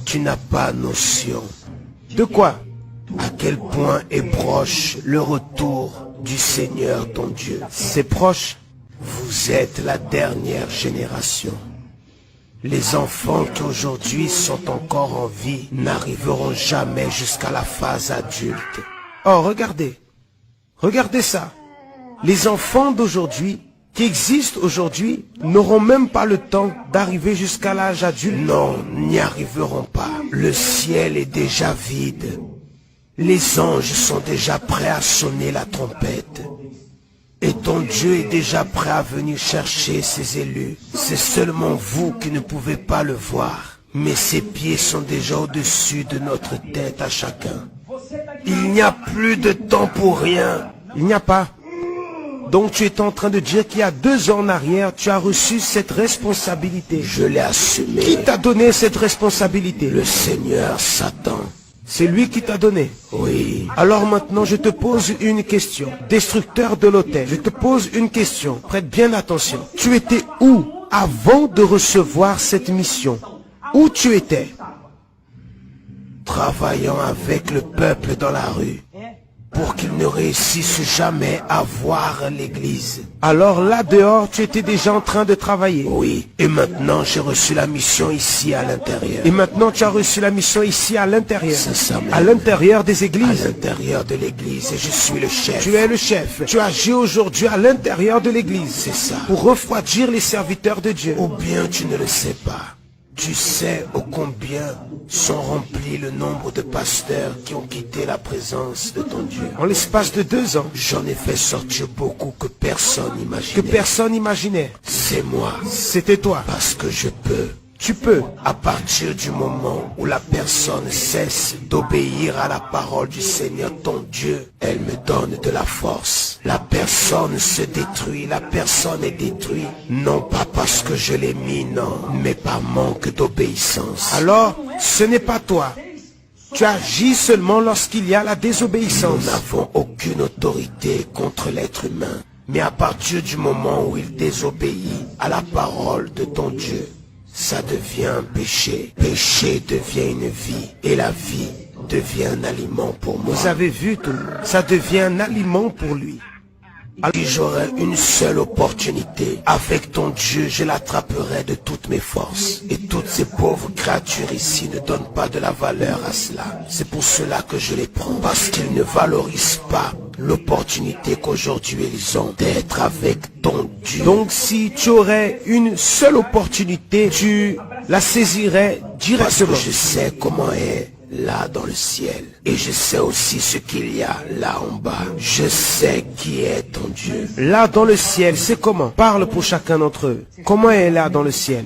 Tu n'as pas notion. De quoi? À quel point est proche le retour du Seigneur ton Dieu. C'est proche. Vous êtes la dernière génération. Les enfants qui aujourd'hui sont encore en vie n'arriveront jamais jusqu'à la phase adulte. Oh, regardez. Regardez ça. Les enfants d'aujourd'hui, qui existent aujourd'hui, n'auront même pas le temps d'arriver jusqu'à l'âge adulte. Non, n'y arriveront pas. Le ciel est déjà vide. Les anges sont déjà prêts à sonner la trompette. Et ton Dieu est déjà prêt à venir chercher ses élus. C'est seulement vous qui ne pouvez pas le voir. Mais ses pieds sont déjà au-dessus de notre tête à chacun. Il n'y a plus de temps pour rien. Il n'y a pas. Donc tu es en train de dire qu'il y a 2 ans en arrière, tu as reçu cette responsabilité. Je l'ai assumée. Qui t'a donné cette responsabilité? Le Seigneur Satan. C'est lui qui t'a donné? Oui. Alors maintenant, je te pose une question. Destructeur de l'autel, je te pose une question. Prête bien attention. Tu étais où avant de recevoir cette mission? Où tu étais? Travaillant avec le peuple dans la rue, pour qu'ils ne réussissent jamais à voir l'église. Alors là dehors, tu étais déjà en train de travailler? Oui. Et maintenant, j'ai reçu la mission ici à l'intérieur. Et maintenant, tu as reçu la mission ici à l'intérieur? C'est ça même. À l'intérieur des églises? À l'intérieur de l'église. Et je suis le chef. Tu es le chef. Tu agis aujourd'hui à l'intérieur de l'église. C'est ça. Pour refroidir les serviteurs de Dieu. Ou bien tu ne le sais pas. Tu sais ô combien sont remplis le nombre de pasteurs qui ont quitté la présence de ton Dieu. En l'espace de 2 ans, j'en ai fait sortir beaucoup que personne n'imaginait. Que personne n'imaginait. C'est moi. C'était toi. Parce que je peux. Tu peux. À partir du moment où la personne cesse d'obéir à la parole du Seigneur ton Dieu, elle me donne de la force. La personne se détruit, la personne est détruite, non pas parce que je l'ai mis, non, mais par manque d'obéissance. Alors, ce n'est pas toi. Tu agis seulement lorsqu'il y a la désobéissance. Nous n'avons aucune autorité contre l'être humain. Mais à partir du moment où il désobéit à la parole de ton Dieu, ça devient un péché. Péché devient une vie. Et la vie devient un aliment pour moi. Vous avez vu tout. Ça devient un aliment pour lui. Si j'aurais une seule opportunité, avec ton Dieu, je l'attraperai de toutes mes forces. Et toutes ces pauvres créatures ici ne donnent pas de la valeur à cela. C'est pour cela que je les prends. Parce qu'ils ne valorisent pas l'opportunité qu'aujourd'hui ils ont d'être avec ton Dieu. Donc si tu aurais une seule opportunité, tu la saisirais directement. Parce que je sais comment est là dans le ciel. Et je sais aussi ce qu'il y a là en bas. Je sais qui est ton Dieu. Là dans le ciel, c'est comment? Parle pour chacun d'entre eux. Comment est là dans le ciel?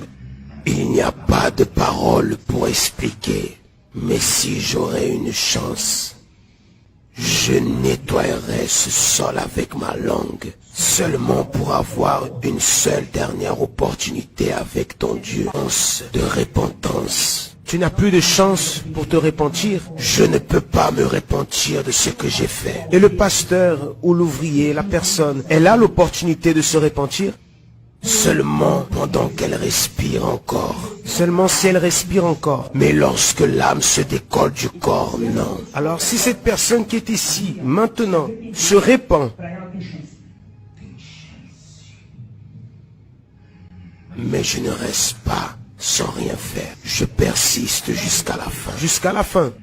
Il n'y a pas de parole pour expliquer. Mais si j'aurais une chance, je nettoierai ce sol avec ma langue, seulement pour avoir une seule dernière opportunité avec ton Dieu, de repentance. Tu n'as plus de chance pour te repentir. Je ne peux pas me repentir de ce que j'ai fait. Et le pasteur ou l'ouvrier, la personne, elle a l'opportunité de se repentir? Seulement pendant qu'elle respire encore. Seulement si elle respire encore. Mais lorsque l'âme se décolle du corps, non. Alors si cette personne qui est ici, maintenant, se répand, mais je ne reste pas sans rien faire. Je persiste jusqu'à la fin. Jusqu'à la fin.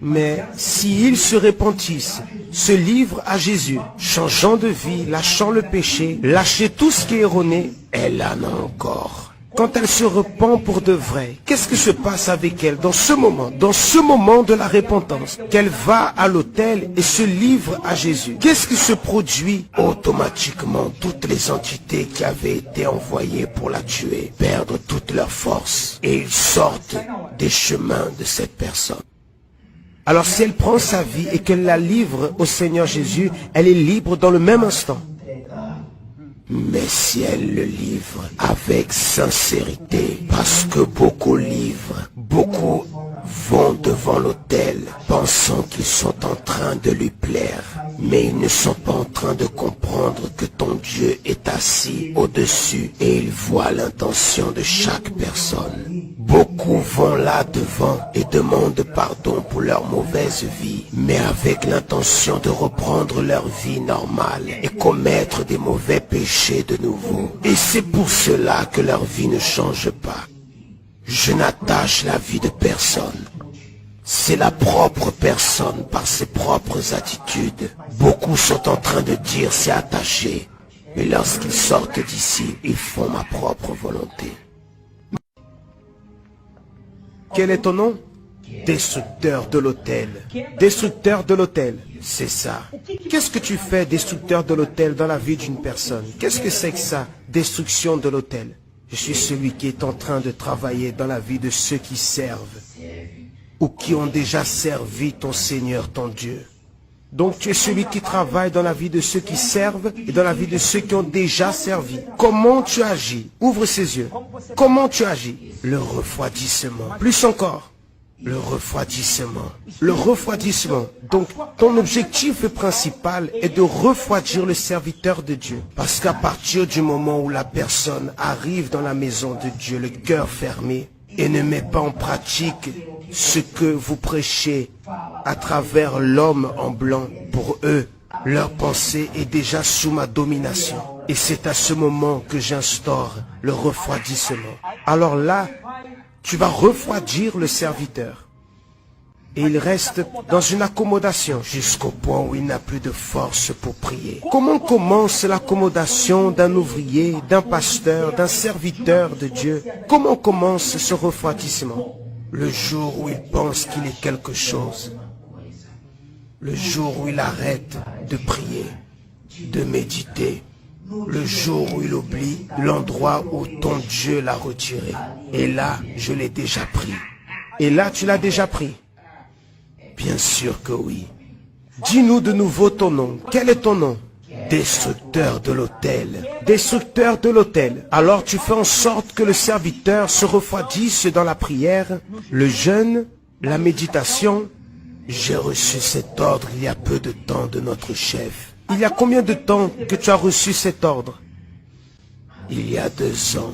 Mais s'ils se repentissent, se livrent à Jésus, changeant de vie, lâchant le péché, lâcher tout ce qui est erroné, elle en a encore. Quand elle se repent pour de vrai, qu'est-ce qui se passe avec elle dans ce moment de la repentance, qu'elle va à l'autel et se livre à Jésus? Qu'est-ce qui se produit? Automatiquement, toutes les entités qui avaient été envoyées pour la tuer perdent toute leur force et ils sortent des chemins de cette personne. Alors si elle prend sa vie et qu'elle la livre au Seigneur Jésus, elle est libre dans le même instant. Mais si elle le livre avec sincérité, parce que beaucoup livrent, beaucoup vont devant l'autel, pensant qu'ils sont en train de lui plaire, mais ils ne sont pas en train de comprendre que ton Dieu est assis au-dessus et il voit l'intention de chaque personne. Beaucoup vont là devant et demandent pardon pour leur mauvaise vie, mais avec l'intention de reprendre leur vie normale et commettre des mauvais péchés de nouveau. Et c'est pour cela que leur vie ne change pas. Je n'attache la vie de personne. C'est la propre personne par ses propres attitudes. Beaucoup sont en train de dire c'est attaché, mais lorsqu'ils sortent d'ici, ils font ma propre volonté. Quel est ton nom? Destructeur de l'autel. Destructeur de l'autel. C'est ça. Qu'est-ce que tu fais, destructeur de l'autel, dans la vie d'une personne? Qu'est-ce que c'est que ça, destruction de l'autel? Je suis celui qui est en train de travailler dans la vie de ceux qui servent ou qui ont déjà servi ton Seigneur, ton Dieu. Donc tu es celui qui travaille dans la vie de ceux qui servent et dans la vie de ceux qui ont déjà servi. Comment tu agis? Ouvre ses yeux. Comment tu agis? Le refroidissement. Plus encore. Le refroidissement. Le refroidissement. Donc ton objectif principal est de refroidir le serviteur de Dieu. Parce qu'à partir du moment où la personne arrive dans la maison de Dieu, le cœur fermé, et ne met pas en pratique ce que vous prêchez à travers l'homme en blanc, pour eux, leur pensée est déjà sous ma domination. Et c'est à ce moment que j'instaure le refroidissement. Alors là, tu vas refroidir le serviteur. Et il reste dans une accommodation jusqu'au point où il n'a plus de force pour prier. Comment commence l'accommodation d'un ouvrier, d'un pasteur, d'un serviteur de Dieu? Comment commence ce refroidissement? Le jour où il pense qu'il est quelque chose. Le jour où il arrête de prier, de méditer. Le jour où il oublie l'endroit où ton Dieu l'a retiré. Et là, je l'ai déjà pris. Et là, tu l'as déjà pris? Bien sûr que oui. Dis-nous de nouveau ton nom. Quel est ton nom? Destructeur de l'autel. Destructeur de l'autel. Alors tu fais en sorte que le serviteur se refroidisse dans la prière, le jeûne, la méditation. J'ai reçu cet ordre il y a peu de temps de notre chef. Il y a combien de temps que tu as reçu cet ordre? Il y a 2 ans.